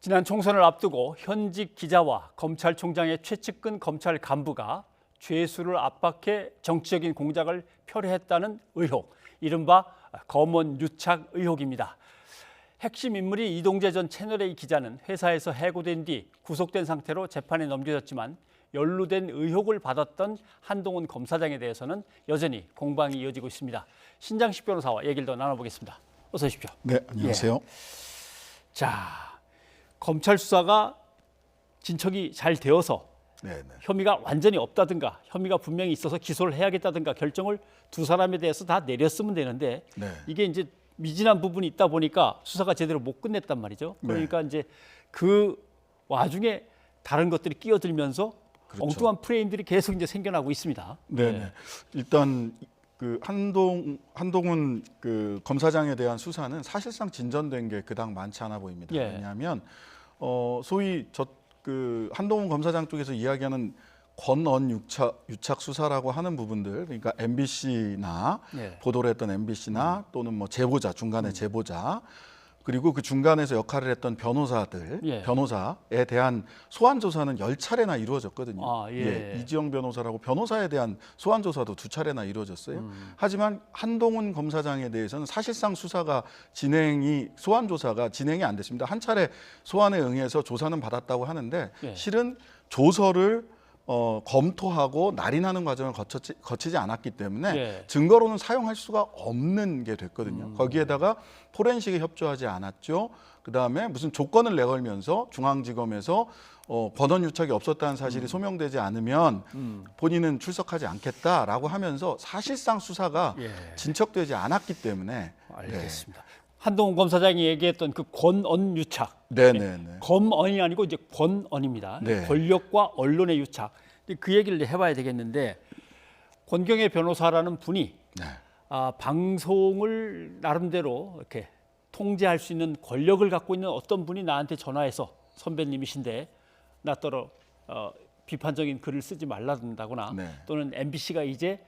지난 총선을 앞두고 현직 기자와 검찰총장의 최측근 검찰 간부가 죄수를 압박해 정치적인 공작을 표류했다는 의혹, 이른바 검언 유착 의혹입니다. 핵심 인물이 이동재 전 채널A 기자는 회사에서 해고된 뒤 구속된 상태로 재판에 넘겨졌지만 연루된 의혹을 받았던 한동훈 검사장에 대해서는 여전히 공방이 이어지고 있습니다. 신장식 변호사와 얘기를 더 나눠보겠습니다. 어서 오십시오. 네, 안녕하세요. 예. 자, 검찰 수사가 진척이 잘 되어서 혐의가 완전히 없다든가 혐의가 분명히 있어서 기소를 해야겠다든가 결정을 두 사람에 대해서 다 내렸으면 되는데 이게 이제 미진한 부분이 있다 보니까 수사가 제대로 못 끝냈단 말이죠. 그러니까 이제 그 와중에 다른 것들이 끼어들면서 그렇죠. 엉뚱한 프레임들이 계속 이제 생겨나고 있습니다. 네. 일단 그 한동훈 그 검사장에 대한 수사는 사실상 진전된 게 그닥 많지 않아 보입니다. 왜냐하면 소위 그 한동훈 검사장 쪽에서 이야기하는 권언 유착 수사라고 하는 부분들, 그러니까 MBC나 보도를 했던 MBC나 또는 뭐 제보자, 중간에 제보자, 그리고 그 중간에서 역할을 했던 변호사들, 변호사에 대한 소환 조사는 10차례나 이루어졌거든요. 이지영 변호사라고 변호사에 대한 소환 조사도 2차례나 이루어졌어요. 하지만 한동훈 검사장에 대해서는 사실상 수사가 소환 조사가 진행이 안 됐습니다. 한 차례 소환에 응해서 조사는 받았다고 하는데 실은 조서를 검토하고 날인하는 과정을 거치지 않았기 때문에 증거로는 사용할 수가 없는 게 됐거든요. 거기에다가 포렌식에 협조하지 않았죠. 그다음에 무슨 조건을 내걸면서 중앙지검에서 권언 유착이 없었다는 사실이 소명되지 않으면 본인은 출석하지 않겠다라고 하면서 사실상 수사가 진척되지 않았기 때문에 알겠습니다. 한동훈 검사장이 얘기했던 그 권언 유착, 검언이 아니고 이제 권언입니다. 권력과 언론의 유착. 그 얘기를 해봐야 되겠는데 권경의 변호사라는 분이 방송을 나름대로 이렇게 통제할 수 있는 권력을 갖고 있는 어떤 분이 나한테 전화해서 선배님이신데 나더러 비판적인 글을 쓰지 말라든다거나 또는 MBC가 이제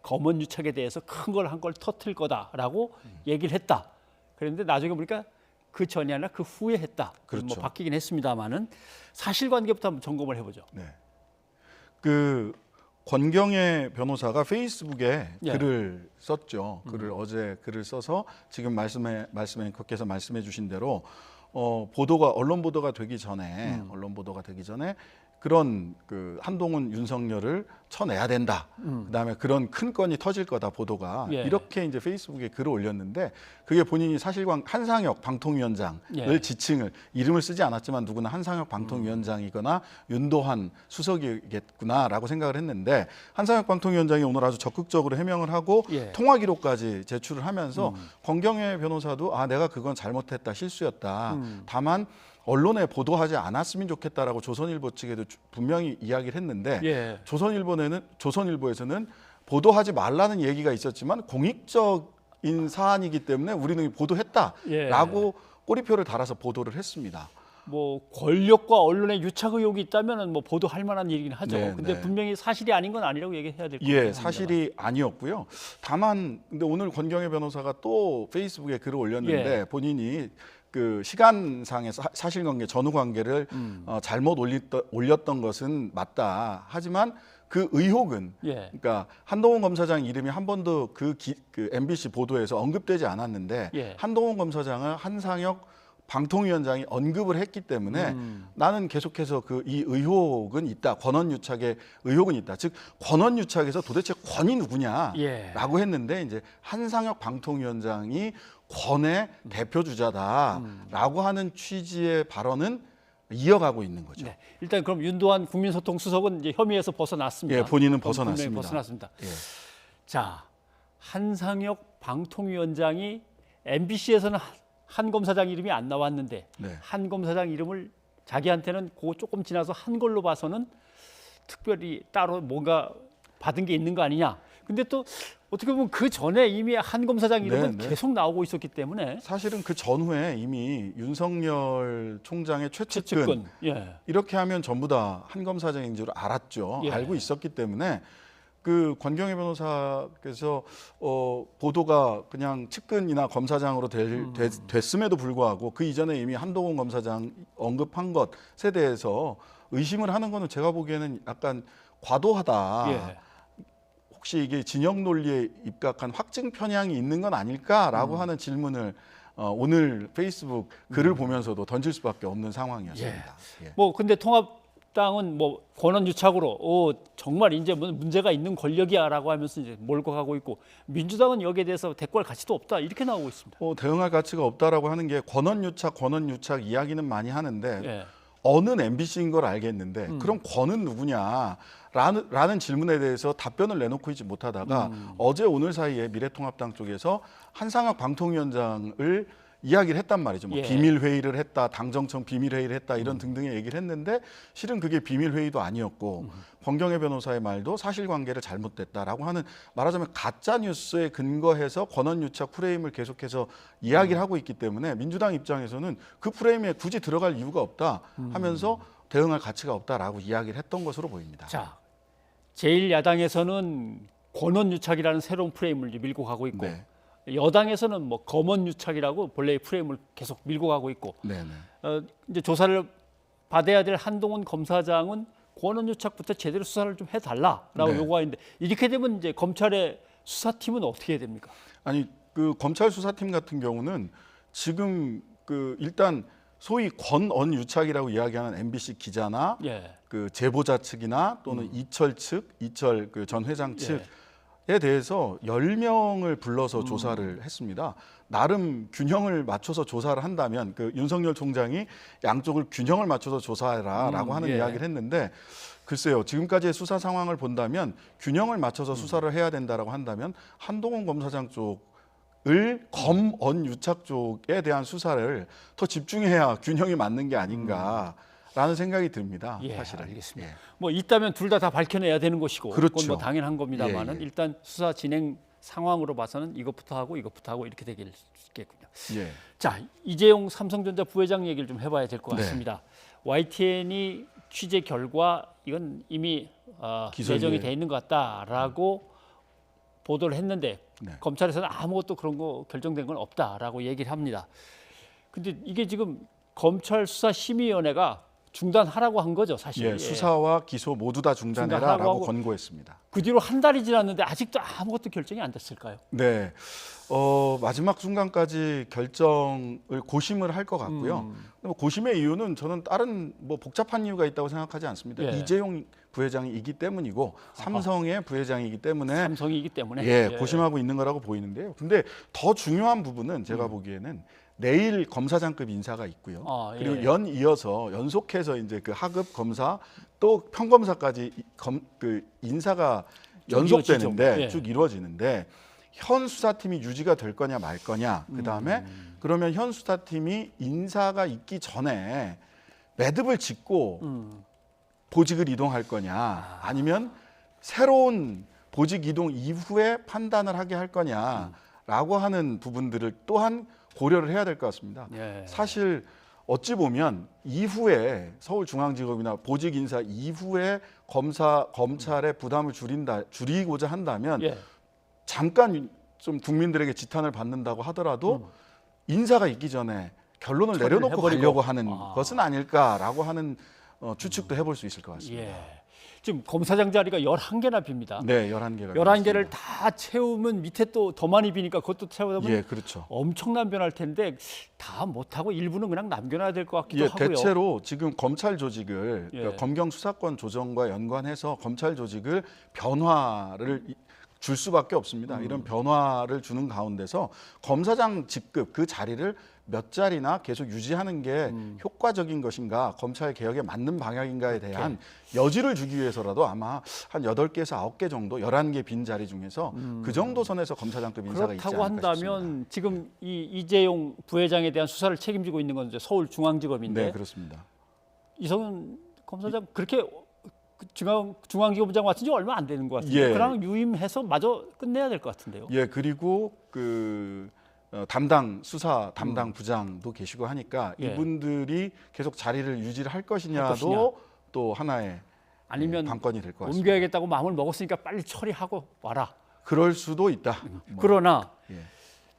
검언 유착에 대해서 큰 걸 한 걸 터뜨릴 거다라고 얘기를 했다. 그런데 나중에 보니까 그 전이 아니라 그 후에 했다. 뭐 바뀌긴 했습니다만은 사실관계부터 한번 점검을 해보죠. 그 권경의 변호사가 페이스북에 글을 썼죠. 어제 글을 써서 지금 께서 말씀해 주신 대로 언론 보도가 되기 전에 그런 그 한동훈 윤석열을 쳐내야 된다. 그다음에 그런 큰 건이 터질 거다 보도가 이렇게 이제 페이스북에 글을 올렸는데 그게 본인이 사실관 한상혁 방통위원장을 지칭을 이름을 쓰지 않았지만 누구나 한상혁 방통위원장이거나 윤도한 수석이겠구나라고 생각을 했는데 한상혁 방통위원장이 오늘 아주 적극적으로 해명을 하고 통화 기록까지 제출을 하면서 권경의 변호사도 내가 그건 잘못했다 실수였다. 다만 언론에 보도하지 않았으면 좋겠다라고 조선일보 측에도 분명히 이야기를 했는데 조선일보에서는 보도하지 말라는 얘기가 있었지만 공익적인 사안이기 때문에 우리는 보도했다라고 꼬리표를 달아서 보도를 했습니다. 뭐 권력과 언론의 유착 의혹이 있다면 뭐 보도할 만한 일이긴 하죠. 근데 분명히 사실이 아닌 건 아니라고 얘기해야 될 것 같아요. 사실이 아니었고요. 다만 근데 오늘 권경의 변호사가 또 페이스북에 글을 올렸는데 본인이 그 시간상의 사실관계, 전후관계를 잘못 올렸던 것은 맞다. 하지만 그 의혹은 그러니까 한동훈 검사장 이름이 한 번도 그 MBC 보도에서 언급되지 않았는데 한동훈 검사장을 한상혁 방통위원장이 언급을 했기 때문에 나는 계속해서 이 의혹은 있다. 권언 유착의 의혹은 있다. 즉 권언 유착에서 도대체 권이 누구냐라고 했는데 이제 한상혁 방통위원장이 권의 대표 주자다라고 하는 취지의 발언은 이어가고 있는 거죠. 일단 그럼 윤도한 국민소통수석은 이제 혐의에서 벗어났습니다. 본인은 벗어났습니다. 자, 한상혁 방통위원장이 MBC에서는 한 검사장 이름이 안 나왔는데 한 검사장 이름을 자기한테는 그거 조금 지나서 한 걸로 봐서는 특별히 따로 뭔가 받은 게 있는 거 아니냐. 근데 또 어떻게 보면 그 전에 이미 한 검사장 이름은 계속 나오고 있었기 때문에 사실은 그 전후에 이미 윤석열 총장의 최측근 이렇게 하면 전부 다 한 검사장인 줄 알았죠. 알고 있었기 때문에 그 권경혜 변호사께서 보도가 그냥 측근이나 검사장으로 됐음에도 불구하고 그 이전에 이미 한동훈 검사장 언급한 것에 대해서 의심을 하는 거는 제가 보기에는 약간 과도하다. 예. 혹시 이게 진영 논리에 입각한 확증 편향이 있는 건 아닐까라고 하는 질문을 오늘 페이스북 글을 보면서도 던질 수밖에 없는 상황이었습니다. 예. 뭐 근데 통합당은 뭐 권한 유착으로 정말 이제 문제가 있는 권력이야라고 하면서 이제 몰고 가고 있고 민주당은 여기에 대해서 대꾸할 가치도 없다 이렇게 나오고 있습니다. 대응할 가치가 없다라고 하는 게 권한 유착 이야기는 많이 하는데 예. 어는 MBC인 걸 알겠는데 그럼 권은 누구냐? 라는 질문에 대해서 답변을 내놓고 있지 못하다가 어제 오늘 사이에 미래통합당 쪽에서 한상혁 방통위원장을 이야기를 했단 말이죠. 뭐 예. 비밀 회의를 했다, 당정청 비밀 회의를 했다 이런 등등의 얘기를 했는데 실은 그게 비밀 회의도 아니었고 권경혜 변호사의 말도 사실관계를 잘못됐다라고 하는 말하자면 가짜 뉴스에 근거해서 권한유착 프레임을 계속해서 이야기를 하고 있기 때문에 민주당 입장에서는 그 프레임에 굳이 들어갈 이유가 없다 하면서 대응할 가치가 없다라고 이야기를 했던 것으로 보입니다. 자, 제1야당에서는 권한유착이라는 새로운 프레임을 밀고 가고 있고 네. 여당에서는 뭐 검언유착이라고 본래의 프레임을 계속 밀고 가고 있고 네네. 이제 조사를 받아야 될 한동훈 검사장은 권한유착부터 제대로 수사를 좀 해달라라고 네. 요구하는데 이렇게 되면 이제 검찰의 수사팀은 어떻게 해야 됩니까? 아니 그 검찰 수사팀 같은 경우는 지금 그 일단 소위 권언 유착이라고 이야기하는 MBC 기자나 예. 그 제보자 측이나 또는 이철 그 전 회장 측에 대해서 10명을 불러서 조사를 했습니다. 나름 균형을 맞춰서 조사를 한다면 그 윤석열 총장이 양쪽을 균형을 맞춰서 조사해라라고 하는 예. 이야기를 했는데 글쎄요. 지금까지의 수사 상황을 본다면 균형을 맞춰서 수사를 해야 된다라고 한다면 한동훈 검사장 쪽을 검언 유착 쪽에 대한 수사를 더 집중해야 균형이 맞는 게 아닌가라는 생각이 듭니다. 예, 사실은. 알겠습니다. 예. 뭐 있다면 둘 다 밝혀내야 되는 것이고 그렇죠. 그건 뭐 당연한 겁니다만은 예, 예. 일단 수사 진행 상황으로 봐서는 이것부터 하고 이렇게 되겠군요. 예. 자, 이재용 삼성전자 부회장 얘기를 좀 해봐야 될 것 네. 같습니다. YTN이 취재 결과 이건 이미 기소유예. 예정이 돼 있는 것 같다라고 보도를 했는데 네. 검찰에서는 아무것도 그런 거 결정된 건 없다라고 얘기를 합니다. 근데 이게 지금 검찰 수사심의위원회가 중단하라고 한 거죠, 사실. 예, 수사와 기소 모두 다 중단하라고 중단해라라고 하고 권고했습니다. 그 뒤로 한 달이 지났는데 아직도 아무것도 결정이 안 됐을까요? 네, 마지막 순간까지 결정을 고심을 할 것 같고요. 뭐 고심의 이유는 저는 다른 뭐 복잡한 이유가 있다고 생각하지 않습니다. 예. 이재용 부회장이기 때문이고 삼성의 부회장이기 때문에 삼성이기 때문에 예, 고심하고 있는 거라고 보이는데요. 근데 더 중요한 부분은 제가 보기에는 내일 검사장급 인사가 있고요. 그리고 예. 연속해서 이제 그 하급 검사 또 평검사까지 그 인사가 연속되는데 이루어지죠. 예. 쭉 이루어지는데 현 수사팀이 유지가 될 거냐 말 거냐. 그다음에 그러면 현 수사팀이 인사가 있기 전에 매듭을 짓고 보직을 이동할 거냐 아니면 새로운 보직 이동 이후에 판단을 하게 할 거냐라고 하는 부분들을 또한 고려를 해야 될 것 같습니다. 예. 사실 어찌 보면 이후에 서울중앙지검이나 보직 인사 이후에 검찰의 부담을 줄이고자 한다면 예. 잠깐 좀 국민들에게 지탄을 받는다고 하더라도 인사가 있기 전에 결론을 처리를 내려놓고 해버리고. 가려고 하는 것은 아닐까라고 하는 추측도 해볼 수 있을 것 같습니다. 예. 지금 검사장 자리가 11개나 빕니다. 네, 11개가 11개를 다 채우면 밑에 또 더 많이 비니까 그것도 채우다 보면 예, 그렇죠. 엄청난 변할 텐데 다 못하고 일부는 그냥 남겨놔야 될 것 같기도 예, 하고요. 대체로 지금 검찰 조직을 예. 그러니까 검경 수사권 조정과 연관해서 검찰 조직을 변화를 줄 수밖에 없습니다. 이런 변화를 주는 가운데서 검사장 직급 그 자리를 몇 자리나 계속 유지하는 게 효과적인 것인가, 검찰 개혁에 맞는 방향인가에 대한 여지를 주기 위해서라도 아마 한 8개에서 9개 정도, 11개 빈 자리 중에서 그 정도 선에서 검사장급 인사가 있지 그렇다고 않을까 한다면 싶습니다. 지금 이 이재용 부회장에 대한 수사를 책임지고 있는 건 이제 서울중앙지검인데 네, 그렇습니다. 이성은 검사장 그렇게 중앙지검장 맡은 지 얼마 안 되는 것 같은데 예. 그냥 유임해서 마저 끝내야 될 것 같은데요. 예, 그리고 그 담당 수사 담당 부장도 계시고 하니까 예. 이분들이 계속 자리를 유지를 할 것이냐도 것이냐. 또 하나의 아니면 관건이 될 것 같습니다. 옮겨야겠다고 마음을 먹었으니까 빨리 처리하고 와라. 그럴 수도 있다. 그러나 예.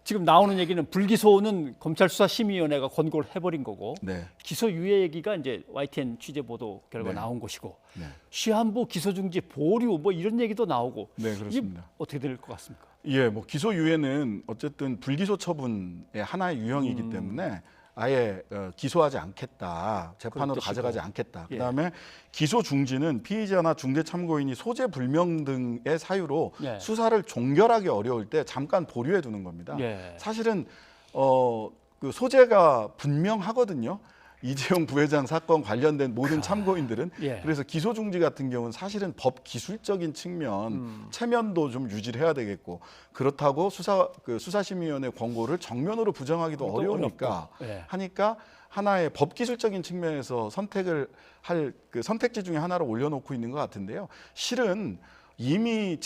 지금 나오는 얘기는 불기소는 검찰 수사심의위원회가 권고를 해버린 거고 네. 기소유예 얘기가 이제 YTN 취재 보도 결과 네. 나온 것이고 네. 시한부 기소중지 보류 뭐 이런 얘기도 나오고 네, 그렇습니다. 이게 어떻게 될 것 같습니까? 예, 뭐 기소유예는 어쨌든 불기소 처분의 하나의 유형이기 때문에 아예 기소하지 않겠다, 재판으로 뜻이고. 가져가지 않겠다. 예. 그다음에 기소 중지는 피의자나 중대 참고인이 소재 불명 등의 사유로 예. 수사를 종결하기 어려울 때 잠깐 보류해 두는 겁니다. 예. 사실은 그 소재가 분명하거든요. 이재용 부회장 사건 관련된 모든 참고인들은 예. 그래서 기소 중지 같은 경우는 사실은 법 기술적인 측면 체면도 좀 유지를 해야 되겠고 그렇다고 수사심의위원회 권고를 정면으로 부정하기도 또 어려우니까 어렵고. 예. 하니까 하나의 법 기술적인 측면에서 선택을 할 그 선택지 중에 하나를 올려놓고 있는 것 같은데요. 실은 이미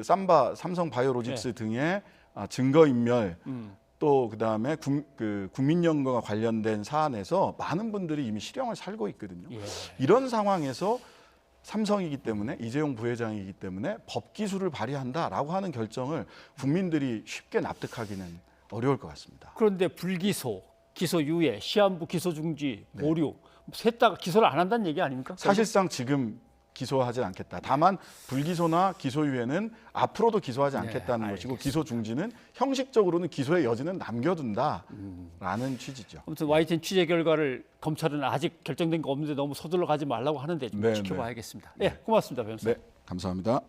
삼바 삼성 바이오로직스 등의 증거 인멸 또 그다음에 국민연금과 관련된 사안에서 많은 분들이 이미 실형을 살고 있거든요. 예. 이런 상황에서 삼성이기 때문에 이재용 부회장이기 때문에 법 기술을 발휘한다라고 하는 결정을 국민들이 쉽게 납득하기는 어려울 것 같습니다. 그런데 불기소, 기소유예, 시한부 기소중지, 보류 셋 다 기소를 안 한다는 얘기 아닙니까? 사실상 지금 기소하지 않겠다. 다만 불기소나 기소유예는 앞으로도 기소하지 않겠다는 것이고 기소 중지는 형식적으로는 기소의 여지는 남겨둔다라는 취지죠. 아무튼 YTN 취재 결과를 검찰은 아직 결정된 거 없는데 너무 서둘러 가지 말라고 하는데 좀 네, 지켜봐야겠습니다. 네, 고맙습니다, 변호사. 네, 감사합니다.